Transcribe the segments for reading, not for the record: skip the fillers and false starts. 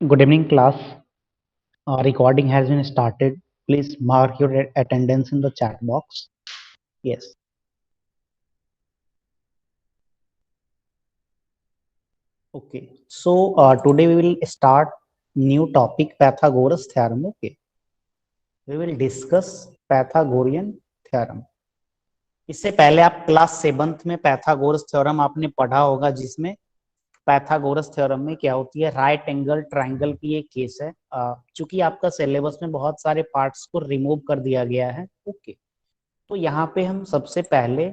Good evening, class. Recording has been started. Please mark your attendance in the chat box. Yes. Okay. So today we will start new topic Pythagoras theorem. Okay. We will discuss Pythagorean theorem. इससे पहले आप class 7th में Pythagoras theorem आपने पढ़ा होगा, जिसमें Pythagoras theorem में क्या होती है, राइट एंगल ट्रायंगल की एक केस है। चूंकि आपका सिलेबस में बहुत सारे पार्ट्स को रिमूव कर दिया गया है। ओके। तो यहाँ पे हम सबसे पहले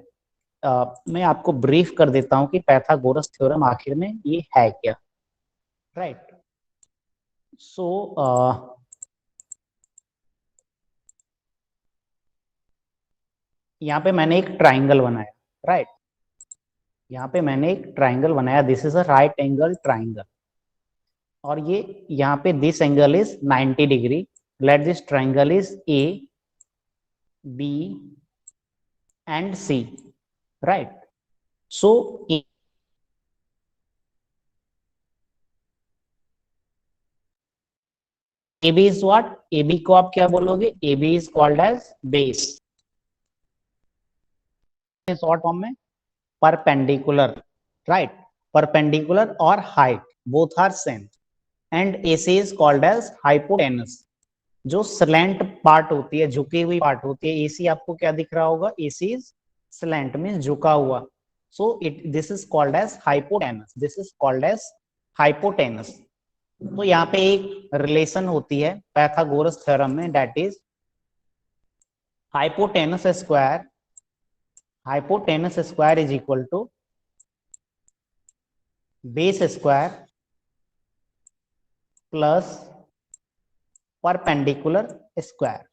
मैं आपको ब्रीफ कर देता हूँ कि पैथागोरस थ्योरम आखिर में ये है क्या। राइट। सो यहाँ पे मैंने एक ट्राइंगल बनाया। राइट। यहाँ पे मैंने एक ट्राइंगल बनाया, this is a right angle triangle. और ये यहाँ पे this angle is 90 degree. Let this triangle is A B and C. Right. So A B is what, A B को आप क्या बोलोगे, A B is called as base. Short form में perpendicular. Right. Perpendicular और height both are same. And AC is called as hypotenuse. जो slant part होती है, झुकी हुई पार्ट होती है, AC आपको क्या दिख रहा होगा, AC इज स्लैंट मींस झुका हुआ। So it this is called as hypotenuse, this is called as hypotenuse. तो यहाँ पे एक रिलेशन होती है पैथागोरस थ्योरम में, that is hypotenuse square, hypotenuse square is equal to base square plus perpendicular square.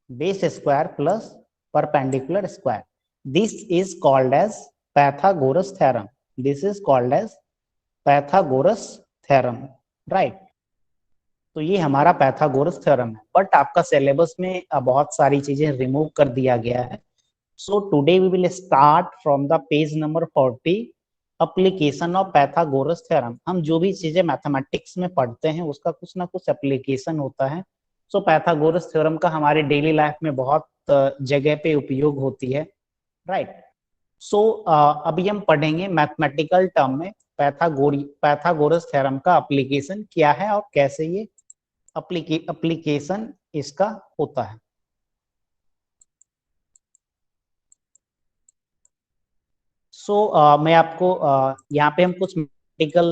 Base square plus perpendicular square, this is called as Pythagoras theorem, this is called as Pythagoras theorem. Right. तो ये हमारा Pythagoras theorem है, but आपका syllabus में बहुत सारी चीजें remove कर दिया गया है। So today we will start from the page number 40, application of Pythagoras theorem. हम जो भी चीजें मैथमेटिक्स में पढ़ते हैं उसका कुछ ना कुछ एप्लीकेशन होता है। सो पैथागोरस थ्योरम का हमारे डेली लाइफ में बहुत जगह पे उपयोग होती है। राइट। सो अभी हम पढ़ेंगे मैथमेटिकल टर्म में पैथागोरस थ्योरम का एप्लीकेशन क्या है और कैसे ये एप्लीकेशन इसका होता है। मैं आपको यहाँ पे हम कुछ मैथमेटिकल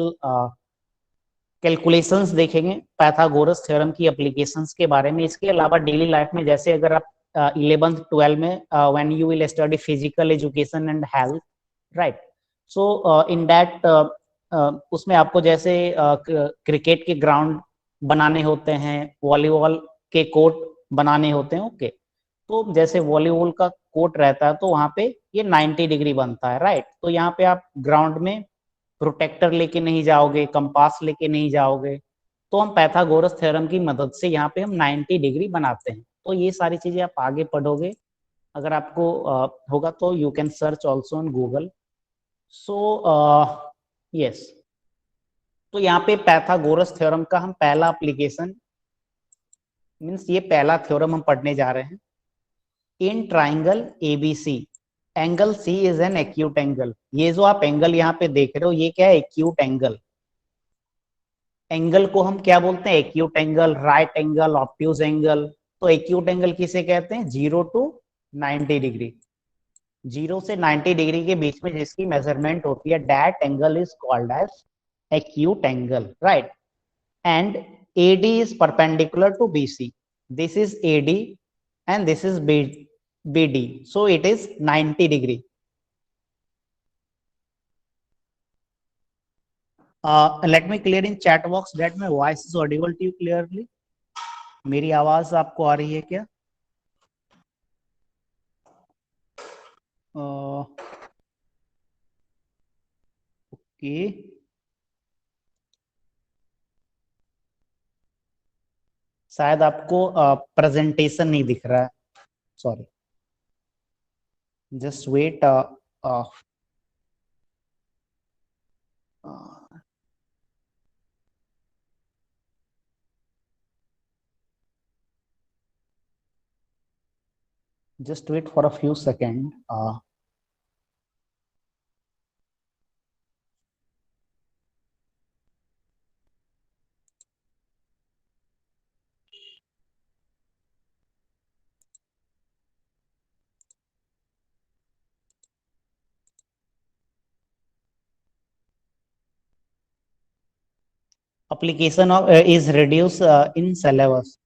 कैलकुलेशंस देखेंगे पैथागोरस थ्योरम की एप्लीकेशंस के बारे में। इसके अलावा डेली लाइफ में, जैसे अगर आप 11th 12 में when you will study physical education and health, right. So in that उसमें आपको जैसे क्रिकेट के ग्राउंड बनाने होते हैं, वॉलीबॉल के कोर्ट बनाने होते हैं। ओके। तो जैसे वॉलीबॉल का कोर्ट रहता है तो वहां पे ये 90 डिग्री बनता है। राइट। तो यहाँ पे आप ग्राउंड में प्रोटेक्टर लेके नहीं जाओगे, कंपास लेके नहीं जाओगे। तो हम पैथागोरस थ्योरम की मदद से यहाँ पे हम 90 डिग्री बनाते हैं। तो ये सारी चीजें आप आगे पढ़ोगे, अगर आपको होगा तो you can search also on Google. So yes. तो यहाँ पे पैथागोरस थ्योरम का हम पहला एप्लीकेशन मीन्स ये पहला थ्योरम हम पढ़ने जा रहे हैं। In triangle ABC, angle C is an acute angle. ये जो आप एंगल यहाँ पे देख रहे हो ये क्या है, एक्यूट एंगल। एंगल को हम क्या बोलते हैं, acute angle, right angle, obtuse angle. तो एक्यूट एंगल किसे कहते हैं, 0 to 90 डिग्री। 0 से 90 डिग्री के बीच में जिसकी मेजरमेंट होती है, that angle is called as acute angle. Right. And AD is perpendicular to BC. This is AD and this is BD. So it is 90 degree. Let me clear in chat box that my voice is audible to you clearly. मेरी आवाज आपको आ रही है क्या? Okay. शायद आपको presentation नहीं दिख रहा है, sorry. Just wait. just wait for a few seconds. application of is reduced in syllabus.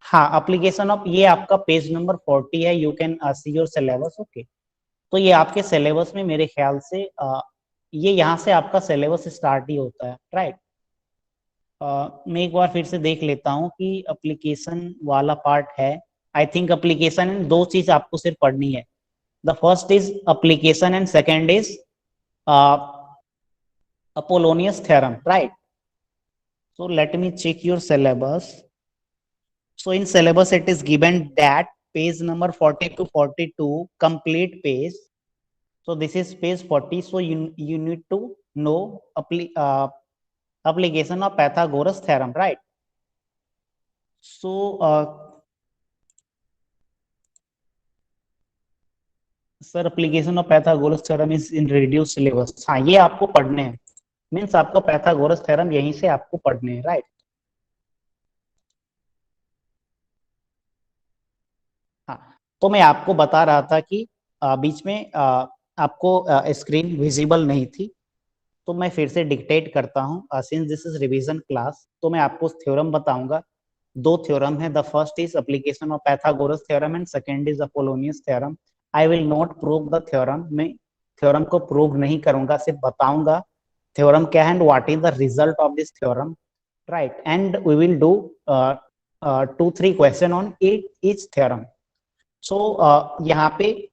हाँ, application of ये आपका पेज नंबर 40 है. You can see your syllabus. Okay, तो ये आपके सिलेबस में मेरे ख्याल से ये यहाँ से आपका सिलेबस स्टार्ट ही होता है, राइट. मैं एक बार फिर से देख लेता हूँ कि एप्लीकेशन वाला पार्ट है. आई थिंक एप्लीकेशन दो चीज आपको सिर्फ पढ़नी है. The first is application and second is Apollonius theorem, right. So let me check your syllabus. So in syllabus it is given that page number 40 to 42 complete page. So this is page 40. So you need to know application of Pythagoras theorem, right? So sir application of Pythagoras theorem is in reduce syllabus. हाँ, ये आपको पढ़ने हैं. Means आपको Pythagoras theorem यहीं से आपको पढ़ने हैं, राइट. हाँ, तो मैं आपको बता रहा था कि बीच में आपको स्क्रीन विजिबल नहीं थी, तो मैं फिर से डिक्टेट करता हूँ. Since this is revision class, तो मैं आपको थ्योरम बताऊंगा. दो थ्योरम है. The first is application of Pythagoras theorem and second is Apollonius theorem. I will not prove the theorem. मैं थ्योरम को प्रूव नहीं करूंगा, सिर्फ बताऊंगा थ्योरम क्या है and what is the result of this theorem, right. And we will do 2-3 question on each theorem. So यहाँ पे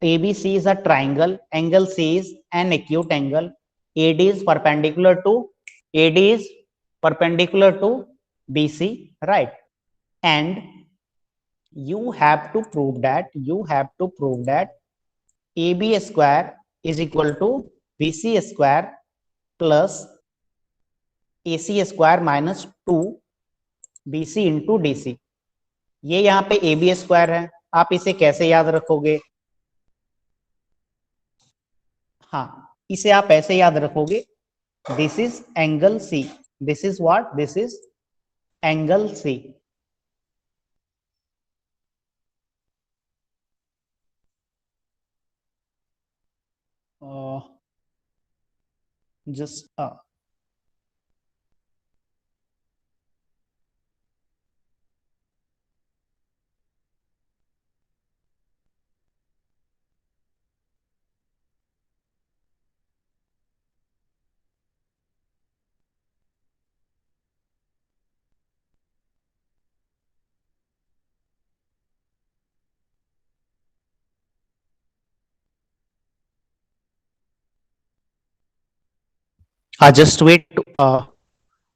ABC is a triangle, angle C is an acute angle, AD is perpendicular to BC, right? And you have to prove that AB square is equal to BC square plus AC square minus 2 BC into DC. ये यहाँ पे AB square है. आप इसे कैसे याद रखोगे? हाँ, इसे आप ऐसे याद रखोगे. This is angle C. This is what? This is angle C. Just just wait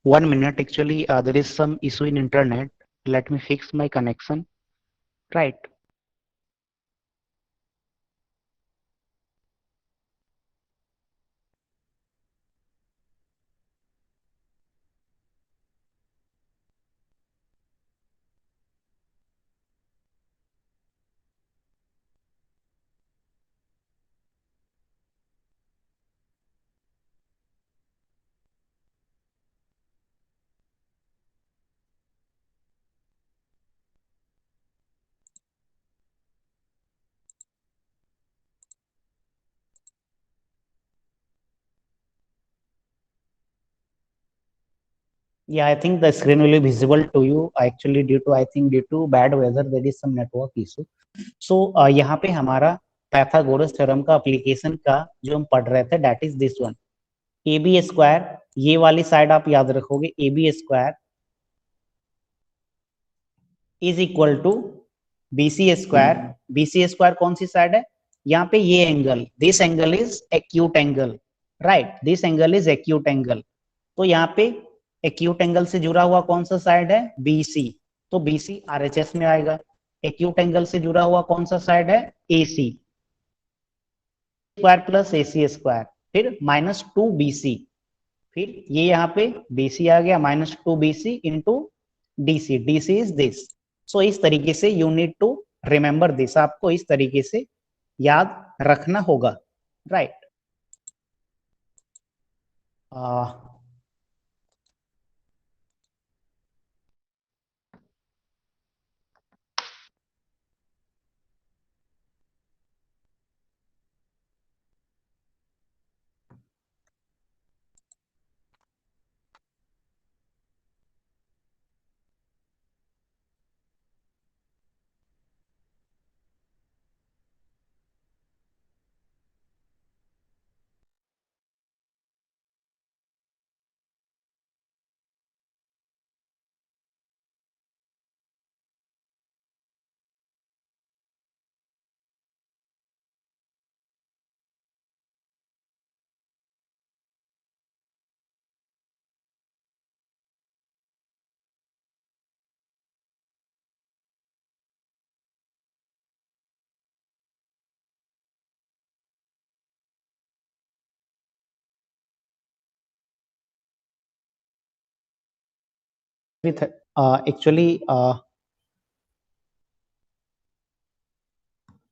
1 minute. Actually, there is some issue in internet. Let me fix my connection. Right. Yeah, I think the screen will be visible to you. Actually, due to bad weather, there is some network issue. So यहाँ पे हमारा Pythagoras theorem का application का जो हम पढ़ रहे थे, that is this one. A B square, ये वाली साइड आप याद रखोगे. A B square is equal to B C square. B C square कौन सी साइड है? यहाँ पे ये angle, this angle is acute angle, right. This angle is acute angle. तो यहाँ पे एक्यूट एंगल से जुड़ा हुआ कौन सा साइड है? B C. तो बी सी आरएचएस में आएगा. एक्यूट एंगल से जुड़ा हुआ कौन सा साइड है? ए C square plus A C square, फिर -2BC. फिर ये यहाँ पे BC आ गया, -2BC into DC. DC is this. So इस तरीके से you need to remember this, आपको इस तरीके से याद रखना होगा, right. Actually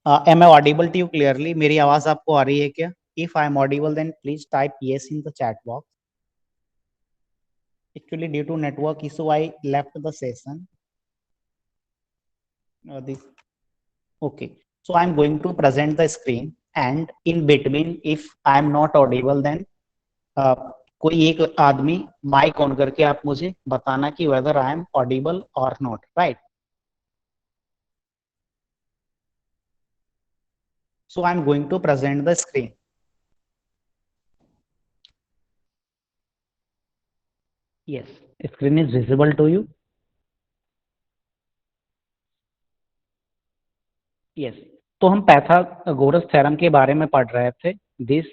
am I audible to you clearly? मेरी आवाज आपको आ रही है क्या? If I am audible, then please type yes in the chat box. Actually, due to network issue, I left the session. Okay. So I'm going to present the screen, and in between, if I'm not audible, then कोई एक आदमी mic on करके आप मुझे बताना कि whether I am audible or not, right? So I'm going to present the screen. Yes, screen is visible to you. Yes. तो हम पैथागोरस थ्योरम के बारे में पढ़ रहे थे. This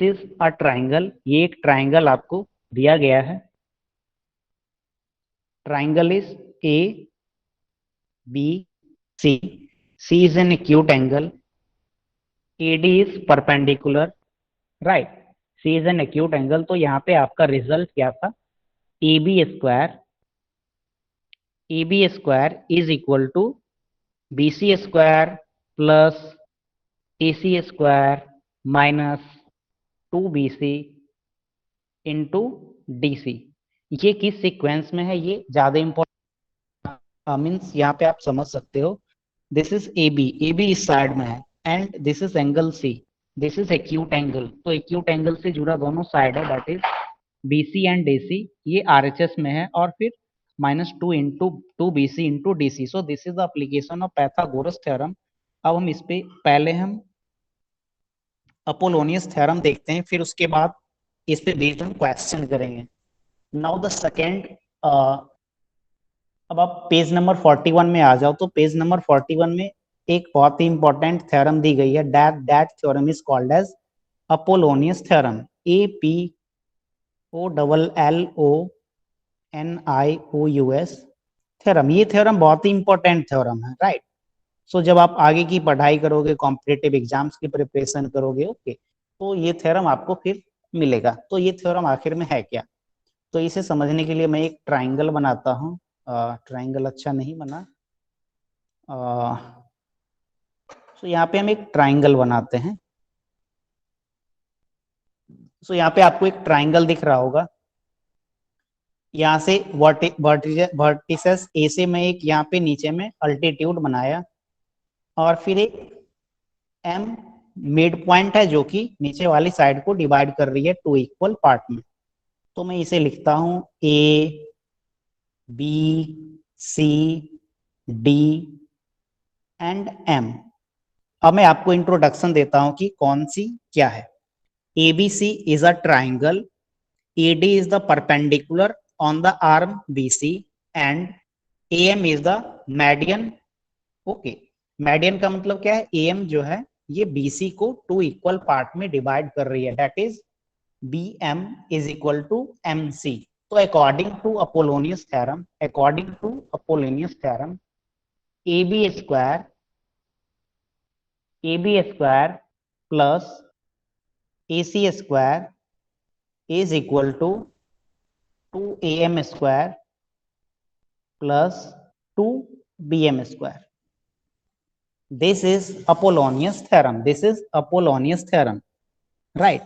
is a triangle. ये एक ट्राइंगल आपको दिया गया है. Triangle is A B C. C is an acute angle. AD is perpendicular, right. C is an acute angle. तो यहाँ पे आपका रिजल्ट क्या था? A B square is equal to B C square plus A C square minus 2bc into D C. ये किस sequence में है, ये ज्यादा इंपॉर्टेंट मीन्स यहाँ पे आप समझ सकते हो. दिस इज ए बी इस साइड में है, and this is angle C. This is acute angle. तो एक्यूट एंगल से जुड़ा दोनों साइड है, that is B C and D C. ये आर एच एस में है, और फिर -2 into 2bc into D C. So this is the application of Pythagoras theorem. अब हम इस पे पहले हम अपोलोनियस थ्योरम देखते हैं, फिर उसके बाद इस पे बेस्ड हम क्वेश्चन करेंगे. Now the second. अब आप पेज नंबर 41 में आ जाओ. तो पेज नंबर 41 में एक बहुत ही इंपॉर्टेंट थ्योरम दी गई है. That theorem is called as Apollonius theorem. APOLLONIOUS theorem. ये थ्योरम बहुत ही इंपॉर्टेंट थ्योरम है, राइट. सो जब आप आगे की पढ़ाई करोगे, कॉम्पिटिटिव एग्जाम्स की प्रिपरेशन करोगे, ओके, तो ये थ्योरम आपको फिर मिलेगा. तो ये थ्योरम आखिर में है क्या? तो इसे समझने के लिए मैं एक ट्राइंगल बनाता हूँ. ट्राइंगल अच्छा नहीं बना. तो यहाँ पे हम एक ट्राइंगल बनाते हैं. सो यहाँ पे आपको एक ट्राइंगल दिख रहा होगा. यहाँ से वर्टिसेस ए से मैं एक यहाँ पे नीचे में अल्टीट्यूड बनाया, और फिर एक एम मिड पॉइंट है जो कि नीचे वाली साइड को डिवाइड कर रही है 2 इक्वल पार्ट में. तो मैं इसे लिखता हूं A B C D and M. अब मैं आपको इंट्रोडक्शन देता हूं कि कौन सी क्या है. ABC is a triangle. AD is the perpendicular on the arm BC, and AM is the median. Okay, median का मतलब क्या है? AM जो है ये BC को 2 इक्वल पार्ट में डिवाइड कर रही है, that is BM is equal to MC. तो according to Apollonius theorem, AB square plus AC square is equal to 2AM square plus 2bm². This is Apollonius theorem. This is Apollonius theorem, right?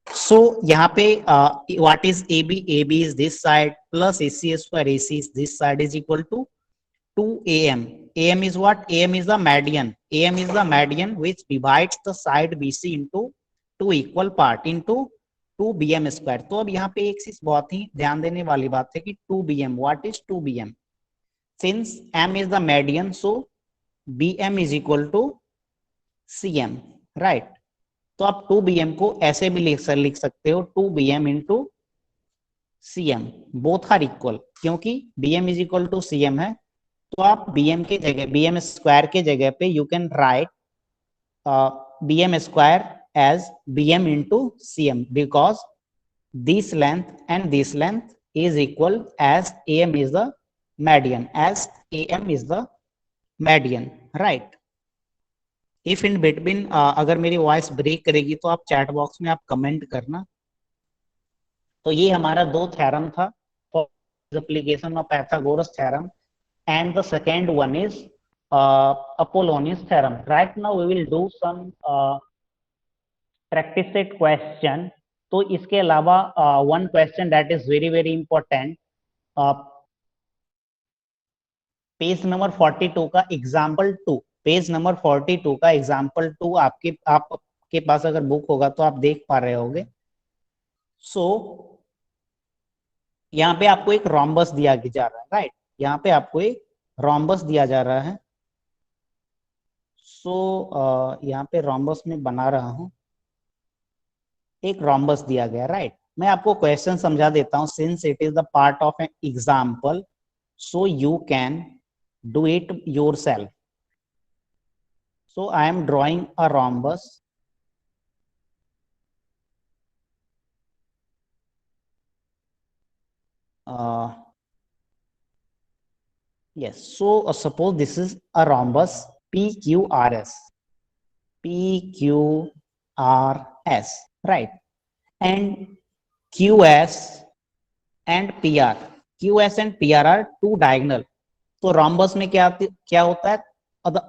So यहाँ पे what is AB? AB is this side plus AC². AC is this side is equal to 2AM. AM is what? AM is the median. AM is the median which divides the side BC into two equal part into 2bm². तो अब यहाँ पे एक चीज बहुत ही ध्यान देने वाली बात है कि 2bm. What is 2bm? Since M is the median, so BM is equal to CM, right? तो आप 2bm को ऐसे भी लिख सकते हो 2bm into CM. Both are equal, क्योंकि BM is equal to CM है. तो आप BM के जगह BM² के जगह पे you can write BM² as BM into CM because this length and this length is equal as AM is the median, as AM is the median, right? If in between अगर मेरी voice break करेगी तो आप chat box में आप comment करना. तो ये हमारा दो थ्योरम था for application of Pythagoras theorem, and the second one is Apollonius theorem. Right now we will do some practice set question. तो इसके अलावा one question that is very important, page number 42 का एग्जाम्पल 2. पेज नंबर 42 का example 2 आपके पास अगर book होगा तो आप देख पा रहे होंगे. सो यहाँ पे आपको एक रोम्बस दिया जा रहा है, राइट? यहाँ पे आपको एक रोम्बस दिया जा रहा है. सो यहाँ पे रोम्बस में बना रहा हूं, एक रोम्बस दिया गया, राइट? मैं आपको क्वेश्चन समझा देता हूं since it is the part of an example, so you can do it yourself. So I am drawing a rhombus. Yes, so suppose this is a rhombus PQRS. PQRS, right? And QS and PR. QS and PR are two diagonal. तो rhombus में क्या होता है?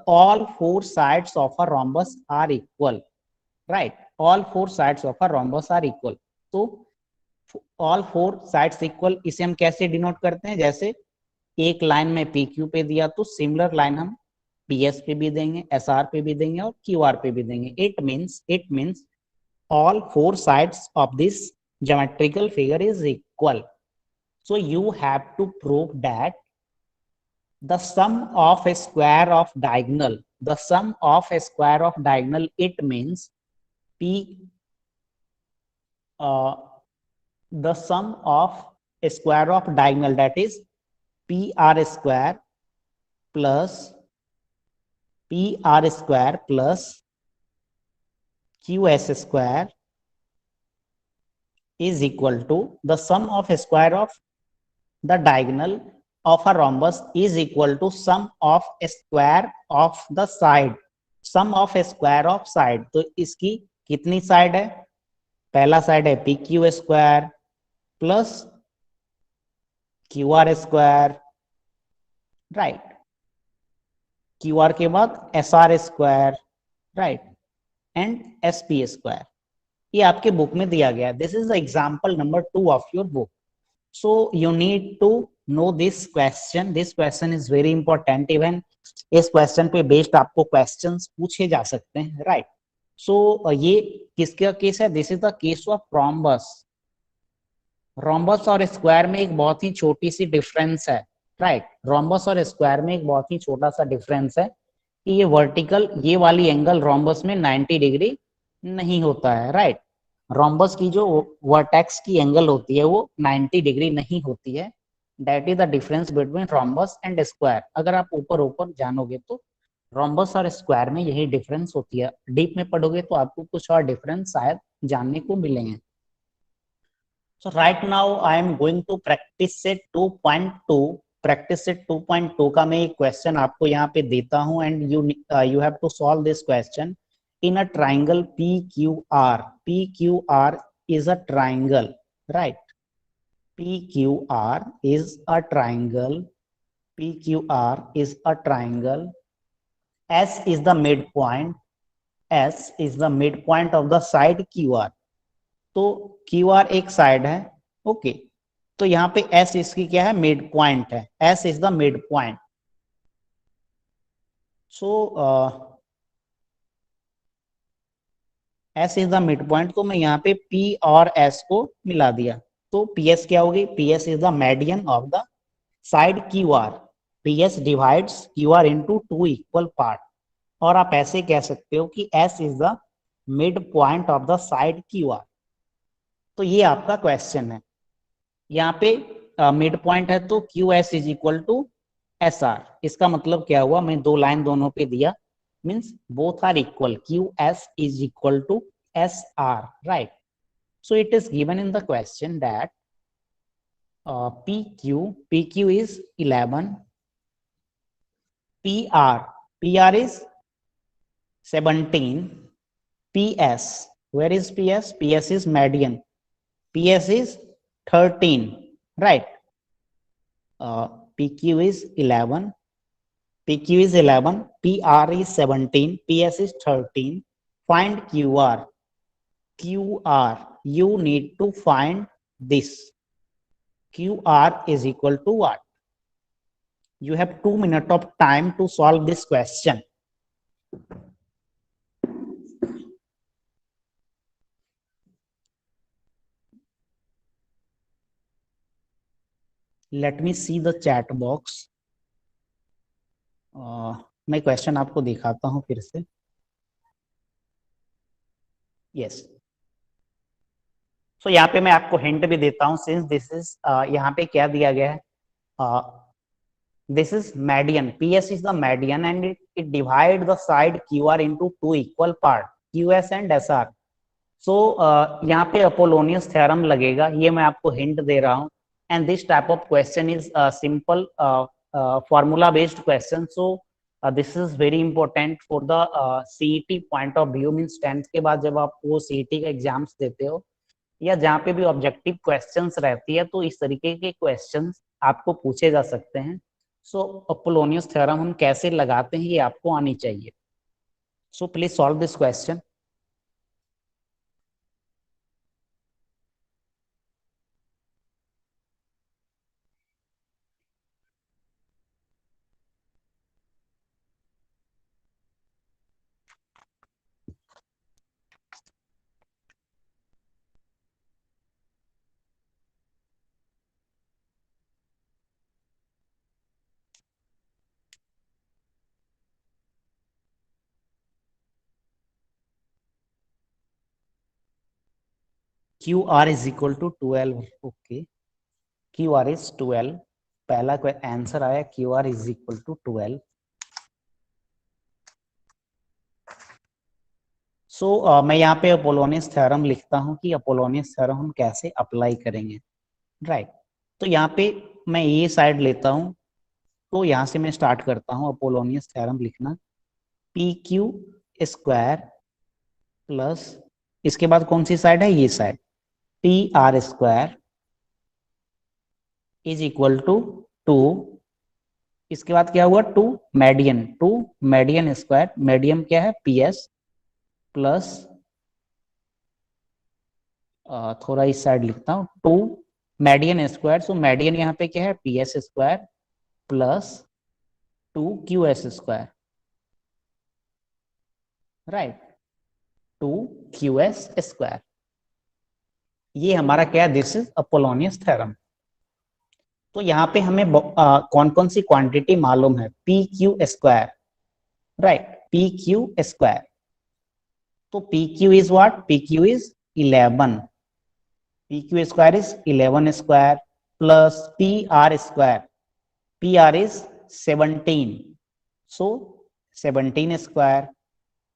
All four sides of a rhombus are equal, right? All four sides of a rhombus are equal. तो all four sides equal इसे हम कैसे denote करते हैं? जैसे एक लाइन में PQ पे दिया तो सिमिलर लाइन हम PS पे भी देंगे, SR पे भी देंगे और QR पे भी देंगे. It means all four sides of this geometrical figure is equal. So you have to prove that the sum of a square of diagonal, the sum of a square of diagonal, it means the sum of a square of diagonal, that is PR square plus QS square is equal to the sum of a square of the diagonal of a rhombus is equal to sum of a square of the side, sum of a square of side. तो इसकी कितनी side है? पहला side है PQ square plus QR square, right? QR के बाद SR square, right? And SP square. ये आपके बुक में दिया गया है. This is the example number 2 of your book. So you need to know this question. This question is very important. Even इस question पे बेस्ड आपको क्वेश्चंस पूछे जा सकते हैं, राइट? सो ये किसका केस है? This is the case of rhombus. Rhombus और स्क्वायर में एक बहुत ही छोटी सी डिफरेंस है, राइट? रोम्बस और स्क्वायर में एक बहुत ही छोटा सा डिफरेंस है कि ये वर्टिकल, ये वाली एंगल रोम्बस में 90 डिग्री नहीं होता है, राइट? रोम्बस की जो वर्टेक्स की एंगल होती है वो 90 डिग्री नहीं होती है. That is the difference between rhombus and square. अगर आप ऊपर जानोगे तो रोम्बस और स्क्वायर में यही डिफरेंस होती है. डीप में पढ़ोगे तो आपको कुछ और डिफरेंस शायद जानने को मिलेंगे. So right now I am going to practice set 2.2. Practice set 2.2 का मैं एक क्वेश्चन आपको यहाँ पे देता हूँ and you have to solve this question. in a triangle PQR. PQR is a triangle, right? PQR is a triangle. PQR is a triangle. S is the midpoint. S is the midpoint of the side QR. तो QR एक side है, okay तो यहाँ पे S इसकी क्या है, mid point है. S is the mid point. So S is the mid point. तो मैं यहाँ पे P और S को मिला दिया. तो PS क्या होगी, PS is the median of the side QR. PS divides QR into two equal part. और आप ऐसे कह सकते हो कि S is the mid point of the side QR. तो ये आपका क्वेश्चन है. यहाँ पे मिड पॉइंट है तो QS is equal to SR. इसका मतलब क्या हुआ, मैं दो लाइन दोनों पे दिया, means both are equal. QS is equal to SR, right. So it is given in the question that PQ is 11, PR is 17, PS, where is PS? PS is median. PS is 13, right? PQ is 11, PR is 17, PS is 13. Find QR. You need to find this. QR is equal to what? You have 2 minutes of time to solve this question. Let me see the chat box. मैं question आपको दिखाता हूं फिर से. Yes. सो यहाँ पे मैं आपको हिंट भी देता हूं. सिंस दिस इज यहाँ पे क्या दिया गया है, this is median. PS is the median and it divide the side QR into two equal part, QS and SR. So यहाँ पे अपोलोनियस थ्योरम लगेगा, ये मैं आपको हिंट दे रहा हूँ. And this type of question is simple formula based question. So this is very important for the CET point of view. Means 10th के बाद जब आप वो CET के एग्जाम्स देते हो या जहाँ पे भी ऑब्जेक्टिव क्वेश्चंस रहती है, तो इस तरीके के क्वेश्चंस आपको पूछे जा सकते हैं. सो अपोलोनियस थ्योरम हम कैसे लगाते हैं ये आपको आनी चाहिए. So please solve this question. QR is equal to 12. Okay, QR is 12. पहला कोई आंसर आया, QR is equal to 12. सो मैं यहाँ पे अपोलोनियस थ्योरम लिखता हूँ कि अपोलोनियस थ्योरम हम कैसे अप्लाई करेंगे, राइट. तो यहाँ पे मैं ये साइड लेता हूँ, तो यहाँ से मैं स्टार्ट करता हूँ अपोलोनियस थ्योरम लिखना. PQ स्क्वायर प्लस, इसके बाद कौन सी साइड है, ये side, PR square is equal to 2. इसके बाद क्या हुआ, 2 मीडियन स्क्वायर. मीडियम क्या है, PS प्लस थोड़ा इस साइड लिखता हूँ, 2 मीडियन स्क्वायर. सो मीडियन यहाँ पे क्या है, PS square plus 2 QS square, right. 2 QS square. ये हमारा क्या है, दिस इज अपोलोनियस थ्योरम. तो यहाँ पे हमें कौन कौन सी क्वांटिटी मालूम है, PQ square, right. PQ square. तो PQ is what, PQ is 11. PQ square is 11 square plus PR square. PR is 17. So 17 square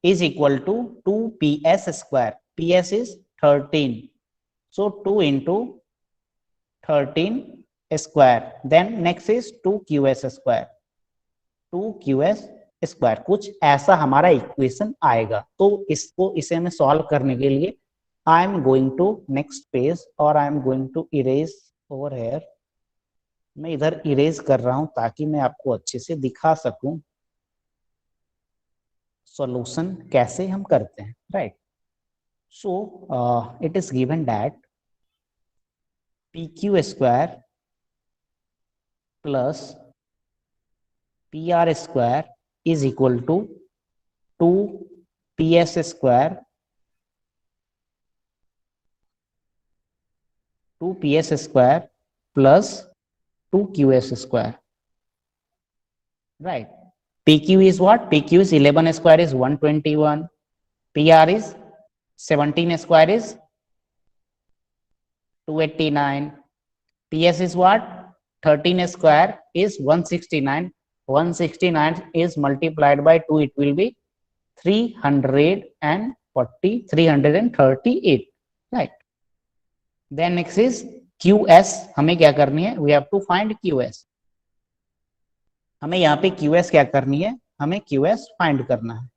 is equal to 2 PS square. PS is 13. So 2 into 13 square. Then next is 2 QS square. 2 QS square, कुछ ऐसा हमारा equation आएगा। तो इसे हमें solve करने के लिए I am going to next page और I am going to erase over here. मैं इधर इरेज कर रहा हूं ताकि मैं आपको अच्छे से दिखा सकूं सॉल्यूशन कैसे हम करते हैं, right. So it is given that P Q square plus P R square is equal to 2 PS square 2 PS square plus 2 QS square, right? PQ is what? PQ is 11 square is 121. PR is 17 square is 289. PS is what? 13 square is 169. 169 is multiplied by 2. It will be 338. Right. Then next is QS. हमें क्या करनी है? We have to find QS. हमें यहाँ पे QS क्या करनी है? हमें QS फाइंड करना है।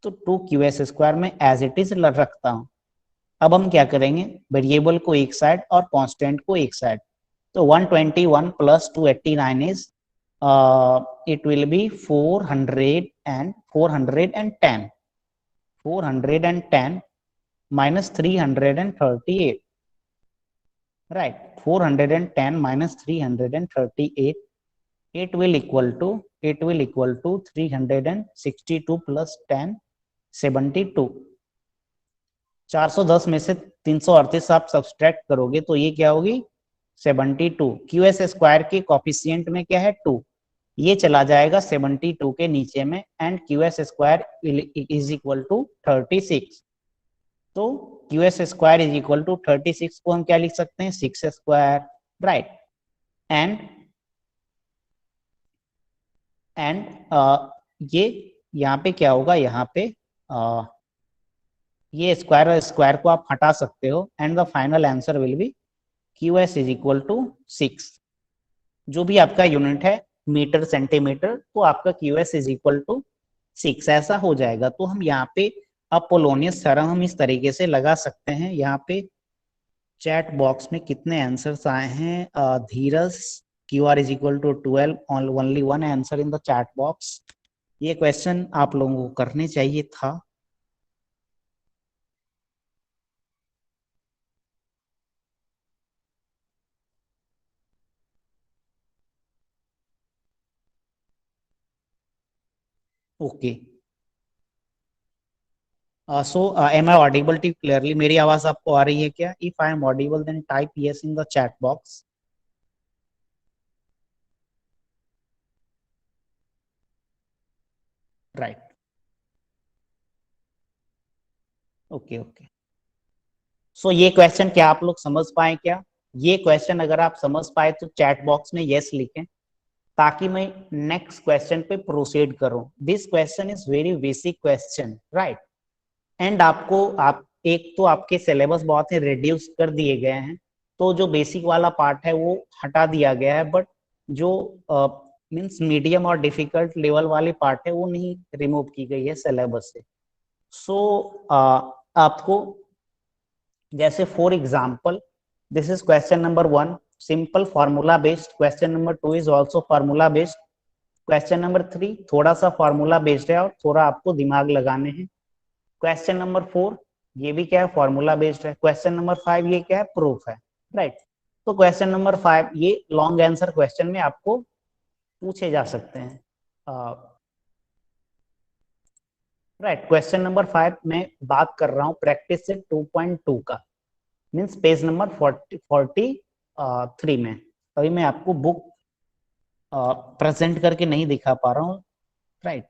तो 2QS स्क्वायर में एज इट इज रखता हूं। अब हम क्या करेंगे? वेरिएबल को एक साइड और कांस्टेंट को एक साइड। तो 121 plus 289 is it will be 410 minus 338, right? 410 minus 338, it will equal to 362 plus 10, 72। 410 में से 338 आप सब्सट्रैक्ट करोगे तो ये क्या होगी? 72। QS स्क्वायर के कोफिशिएंट में क्या है? 2। ये चला जाएगा 72 के नीचे में and QS square is equal to 36। तो QS square is equal to 36 को हम क्या लिख सकते हैं? 6 स्क्वायर, राइट। एंड ये यहाँ पे क्या होगा? यहाँ पे ये स्क्वायर को आप हटा सकते हो and the final answer will be QS is equal to 6। जो भी आपका यूनिट है मीटर सेंटीमीटर, तो आपका QS इज इक्वल टू 6 ऐसा हो जाएगा। तो हम यहाँ पे अपोलोनियस थ्योरम हम इस तरीके से लगा सकते हैं। यहाँ पे चैट बॉक्स में कितने आंसर्स आए हैं? Dheeraj, QR is equal to 12, only 1 answer in the chat box. ये क्वेश्चन आप लोगों को करने चाहिए था। Okay, so am I audible to clearly? मेरी आवाज आपको आ रही है क्या? If I am audible then type yes in the chat box. Right, okay okay. So ये क्वेश्चन क्या आप लोग समझ पाए क्या? ये क्वेश्चन अगर आप समझ पाए तो चैट बॉक्स में यस लिखें ताकि मैं नेक्स्ट क्वेश्चन पे प्रोसीड करूं। This question is very basic question, right. And आप एक तो आपके सिलेबस बहुत ही रिड्यूस कर दिए गए हैं, तो जो बेसिक वाला पार्ट है वो हटा दिया गया है, बट जो मींस मीडियम और डिफिकल्ट लेवल वाली पार्ट है वो नहीं रिमूव की गई है सिलेबस से। सो आपको जैसे for example this is question number 1, simple formula based. Question number 2 is also formula based. Question number 3 थोड़ा सा फार्मूला बेस्ड है और थोड़ा आपको दिमाग लगाने हैं। क्वेश्चन नंबर 4 ये भी क्या है? फॉर्मूला बेस्ड है। क्वेश्चन नंबर 5 ये क्या है? प्रूफ है, राइट। तो क्वेश्चन नंबर 5 ये लॉन्ग आंसर क्वेश्चन में आपको पूछे जा सकते हैं, राइट। क्वेश्चन नंबर 5 में बात कर रहा हूं प्रैक्टिस से 2.2 का, मीन्स पेज नंबर 43 में। अभी मैं आपको बुक प्रेजेंट करके नहीं दिखा पा रहा हूँ, राइट।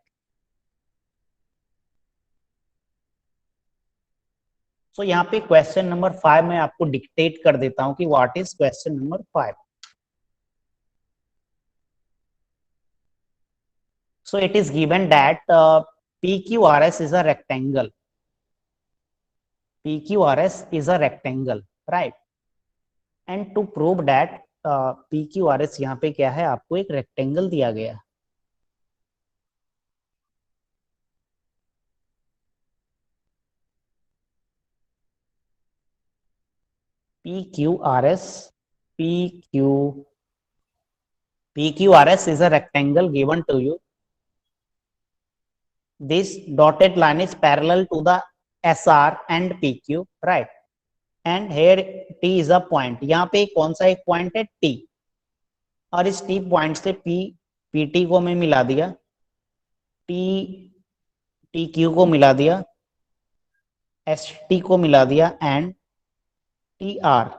सो यहाँ पे क्वेश्चन नंबर 5 में आपको डिक्टेट कर देता हूं कि what is question number 5। So it is given that PQRS is a rectangle. PQRS is a rectangle, right? And to prove that PQRS यहाँ पे क्या है? आपको एक रेक्टेंगल दिया गया, PQRS, PQRS is a rectangle given to you. This dotted line is parallel to the SR and PQ, right? And here T is a point. यहाँ पे कौन सा एक पॉइंट है? T, और इस T पॉइंट से PT को मैं मिला दिया, TQ को मिला दिया, ST को मिला दिया, एंड TR,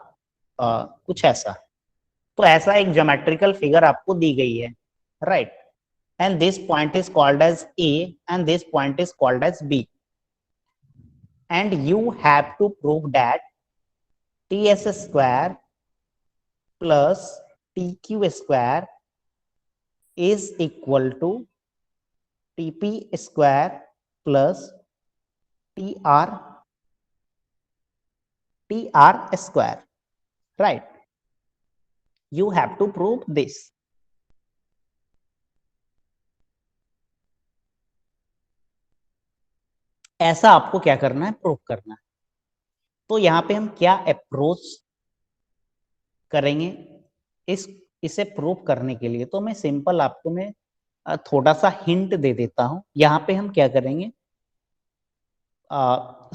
कुछ ऐसा। तो ऐसा एक ज्योमेट्रिकल फिगर आपको दी गई है, right? And this point is called as A and this point is called as B, and you have to prove that TS square plus TQ square is equal to TP square plus TR square, right? You have to prove this. ऐसा आपको क्या करना है? Prove करना है। तो यहाँ पे हम क्या अप्रोच करेंगे इसे प्रूव करने के लिए? तो मैं सिंपल आपको मैं थोड़ा सा हिंट दे देता हूं। यहाँ पे हम क्या करेंगे,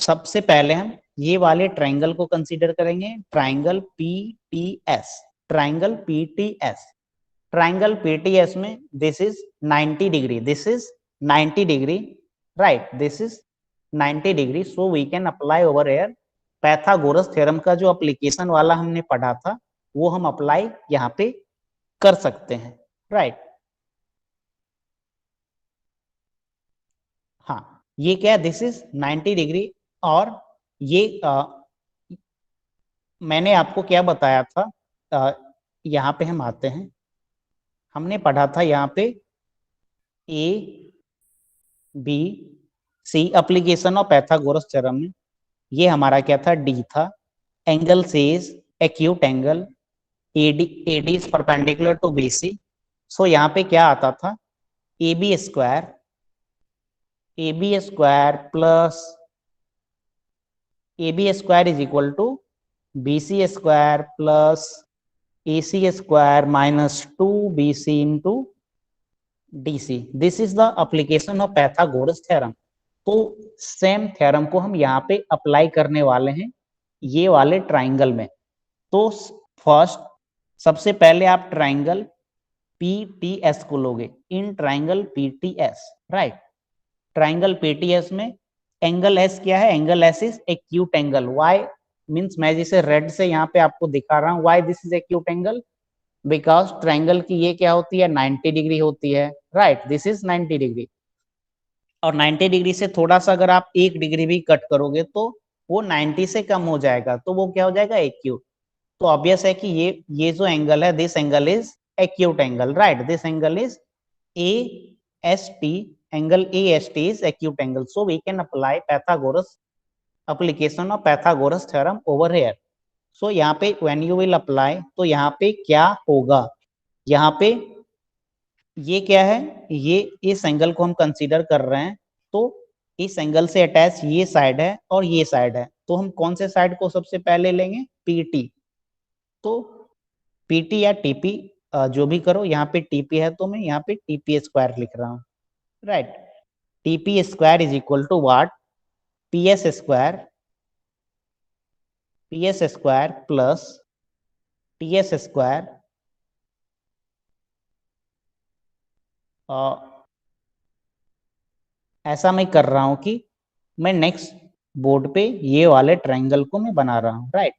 सबसे पहले हम ये वाले ट्रायंगल को कंसीडर करेंगे, triangle PTS। Triangle PTS, triangle PTS में this is 90 degree, this is 90 degree, right? This is 90 degree. So we can apply over here Pythagoras theorem का जो एप्लीकेशन वाला हमने पढ़ा था वो हम अप्लाई यहाँ पे कर सकते हैं, राइट? हाँ, ये क्या है? दिस इज 90 डिग्री, और ये मैंने आपको क्या बताया था? यहाँ पे हम आते हैं, हमने पढ़ा था यहाँ पे ABC application of Pythagoras theorem में ये हमारा क्या था? D था। Angle C's acute angle, AD is perpendicular to BC। सो यहाँ पे क्या आता था? AB square plus AB square is equal to BC square plus AC square minus 2BC into DC। This is the application of Pythagoras theorem. तो same theorem को हम यहाँ पे अप्लाई करने वाले हैं ये वाले ट्राइंगल में। तो फर्स्ट, सबसे पहले आप ट्राइंगल PTS को लोगे, in triangle PTS, right? Triangle PTS में एंगल S क्या है? Angle S is acute angle. Why means मैं जिसे रेड से यहाँ पे आपको दिखा रहा हूँ, why this is acute angle? Because triangle की ये क्या होती है? 90 डिग्री होती है, राइट? दिस इज 90 डिग्री, और 90 डिग्री से थोड़ा सा अगर आप 1 डिग्री भी कट करोगे तो वो 90 से कम हो जाएगा, तो वो क्या हो जाएगा? एक्यूट। तो ऑब्वियस है कि ये जो एंगल है, this angle is acute angle, right? This angle is AST, angle AST is acute angle. So we can apply Pythagoras application of Pythagoras theorem over here. So यहाँ पे when you will apply, तो यहाँ पे क्या होगा? यहाँ पे ये क्या है? ये इस एंगल को हम कंसीडर कर रहे हैं, तो इस एंगल से अटैच ये साइड है और ये साइड है, तो हम कौन से साइड को सबसे पहले लेंगे? PT। तो PT या TP जो भी करो, यहाँ पे TP है तो मैं यहाँ पे TP स्क्वायर लिख रहा हूँ, right? TP square is equal to what? PS square plus TS square, ऐसा मैं कर रहा हूं कि मैं नेक्स्ट बोर्ड पे ये वाले ट्रायंगल को मैं बना रहा हूं, राइट?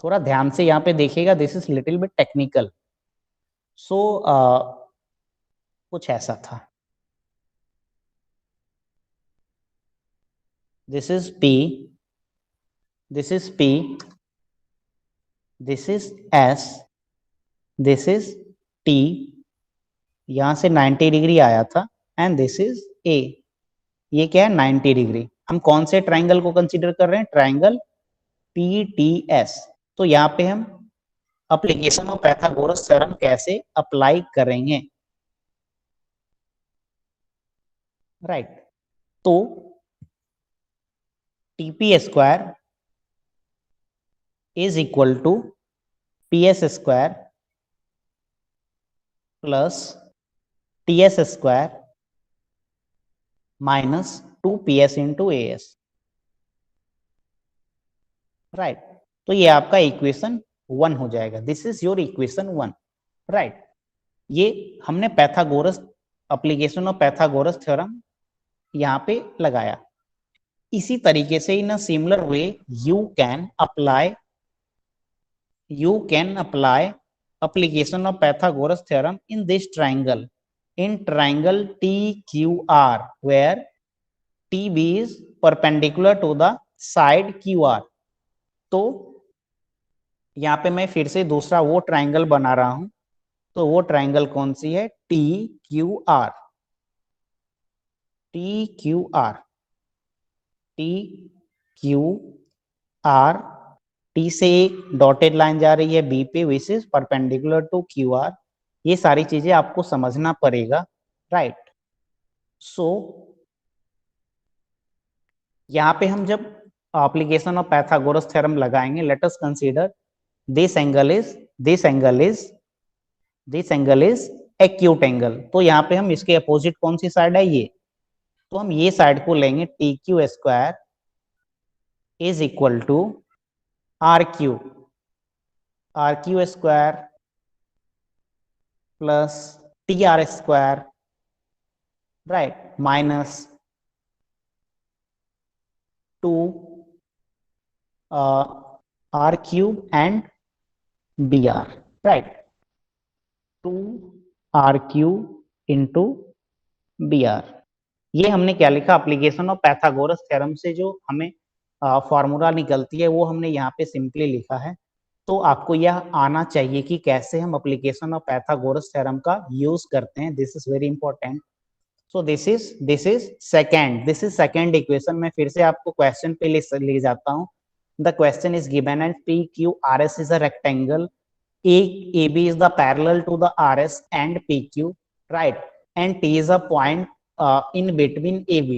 थोड़ा ध्यान से यहाँ पे देखिएगा, this is little bit technical. So कुछ ऐसा था, this is P, this is P, this is S, this is T, यहां से 90 डिग्री आया था, एंड दिस इज A। ये क्या है? 90 डिग्री। हम कौन से ट्राइंगल को कंसीडर कर रहे हैं? Triangle PTS। तो यहाँ पे हम एप्लीकेशन ऑफ पैथागोरस थ्योरम कैसे अप्लाई करेंगे, राइट? तो TP square is equal to P S square plus T S square minus 2ps into A S, right. तो ये आपका इक्वेशन 1 हो जाएगा, this is your equation 1, right. ये हमने Pythagoras application of Pythagoras theorem यहाँ पे लगाया। इसी तरीके से in a similar way you can apply application of Pythagoras theorem in this triangle, in triangle TQR, where TB is perpendicular to the side QR। तो यहाँ पे मैं फिर से दूसरा वो ट्राइंगल बना रहा हूं, तो वो ट्राइंगल कौन सी है? TQR, TQR, TQR, टी से एक डॉटेड लाइन जा रही है बी पे which is perpendicular to Q R. ये सारी चीजें आपको समझना पड़ेगा, राइट। सो यहाँ पे हम जब एप्लीकेशन ऑफ पैथागोरस थ्योरम लगाएंगे, let us consider this angle is acute angle. तो यहाँ पे हम इसके अपोजिट कौन सी साइड है? ये। तो हम ये साइड को लेंगे, T Q square is equal to R Q square plus T R square, right, minus 2 R cube and B R, right, 2 R cube into B R. ये हमने क्या लिखा? एप्लीकेशन ऑफ पैथागोरस थ्योरम से जो हमें formula निकलती है वो हमने यहाँ पे सिंपली लिखा है। तो आपको यह आना चाहिए कि कैसे हम एप्लीकेशन ऑफ पैथागोरस थ्योरम का यूज करते हैं, this is very important. So this is second equation. मैं फिर से आपको क्वेश्चन पे ले जाता हूँ। The question is given and P Q R S is a rectangle, A B is the parallel to the R S and P Q, right, and T is a point in between AB,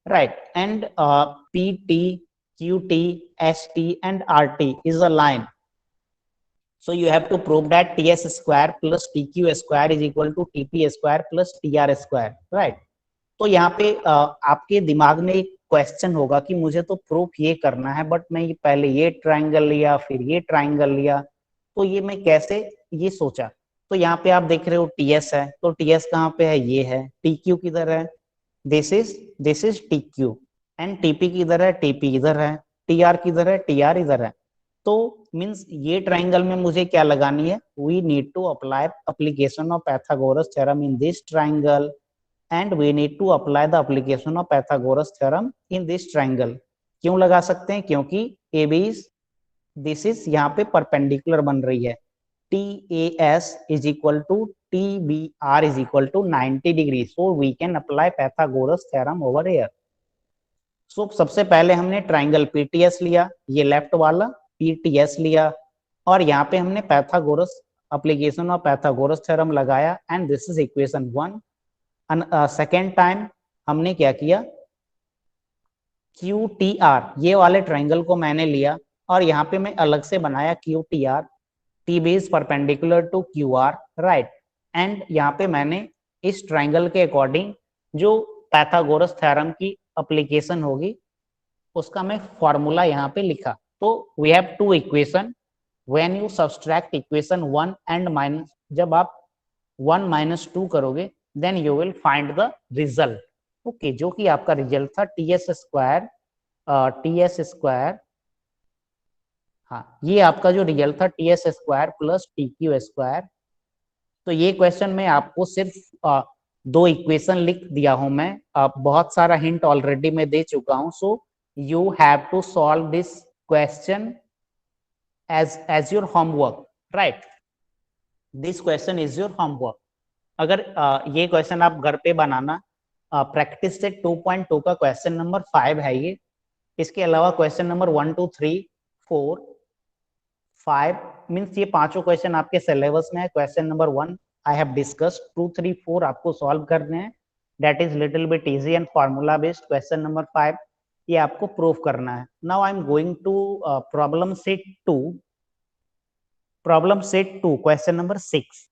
right, and PT, QT, ST and RT is a line. So you have to prove that TS square plus TQ square is equal to TP square plus TR square, right? तो यहाँ पे आपके दिमाग में एक question होगा कि मुझे तो प्रूफ ये करना है, बट मैं पहले ये ट्राइंगल लिया फिर ये ट्राइंगल लिया, तो ये मैं कैसे, ये सोचा। तो यहाँ पे आप देख रहे हो टीएस है, तो टीएस कहाँ पे है? ये है। टीक्यू किधर है? This is TQ. And TP किधर है? टीपी इधर है। टीआर किधर है? टीआर इधर है। तो मींस ये ट्राइंगल में मुझे क्या लगानी है? We need to apply application of Pythagoras theorem in this triangle and we need to apply the application of Pythagoras theorem in this triangle. क्यों लगा सकते हैं? क्योंकि ए बी दिस इज यहाँ पे परपेंडिकुलर बन रही है। TAS is equal to TBR is equal to 90 degree. So we can apply Pythagoras theorem over here. So सबसे पहले हमने ट्राइंगल PTS लिया, ये लेफ्ट वाला PTS लिया, और यहाँ पे हमने Pythagoras application of Pythagoras theorem लगाया and this is equation 1। Second time हमने क्या किया? QTR, ये वाले ट्राइंगल को मैंने लिया और यहाँ पे मैं अलग से बनाया QTR, T B is perpendicular to QR, right, and यहाँ पे मैंने इस ट्राइंगल के अकॉर्डिंग जो पैथागोरस थ्योरम की एप्लीकेशन होगी उसका मैं फॉर्मूला यहाँ पे लिखा। तो we have two equation, when you subtract equation 1 and minus, जब आप 1 माइनस 2 करोगे then you will find the result. Okay, जो कि आपका रिजल्ट था TS स्क्वायर, हाँ, ये आपका जो रिजल्ट था TS square plus TQ square. तो ये क्वेश्चन में आपको सिर्फ 2 इक्वेशन लिख दिया हूं मैं, बहुत सारा हिंट ऑलरेडी मैं दे चुका हूं। So you have to solve this question as your homework, right, this question is your homework. अगर ये क्वेश्चन आप घर पे बनाना, प्रैक्टिस सेट 2.2 का क्वेश्चन नंबर 5 है ये। इसके अलावा क्वेश्चन नंबर 1 2 3 4 5 मीन्स ये पांचों क्वेश्चन आपके सिलेबस में है। Question number 1 I have discussed, 2 3 4 आपको सॉल्व करने हैं, that is little bit easy and formula based. Question number 5 ये आपको प्रूव करना है. Now I am going to problem set 2. Problem set 2 question number 6.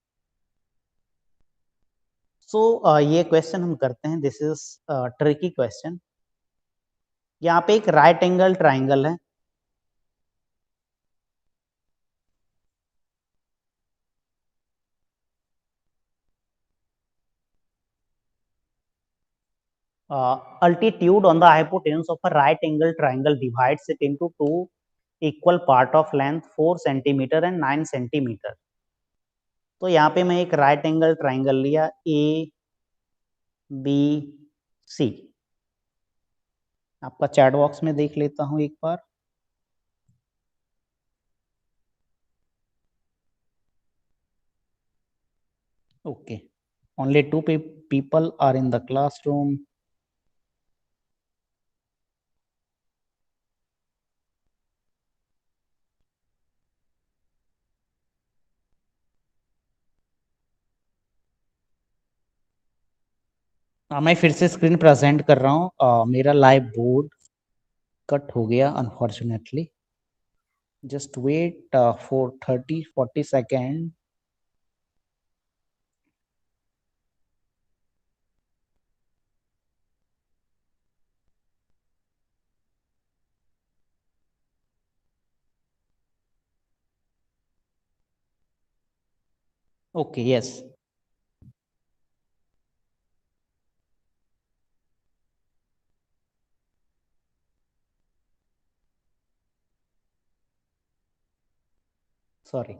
सो ये क्वेश्चन हम करते हैं. This is tricky question. यहाँ पे एक राइट एंगल ट्राइंगल है. Altitude on the hypotenuse of a right angle triangle divides it into two equal part of length 4 centimeter and 9 centimeter. तो यहाँ पे मैं एक राइट एंगल ट्राइंगल लिया ए बी सी. आपका चैट बॉक्स में देख लेता हूं एक बार. Okay, only 2 people are in the classroom. मैं फिर से स्क्रीन प्रेजेंट कर रहा हूँ. मेरा लाइव बोर्ड कट हो गया unfortunately. Just wait for 30-40 second. Okay, yes. Sorry.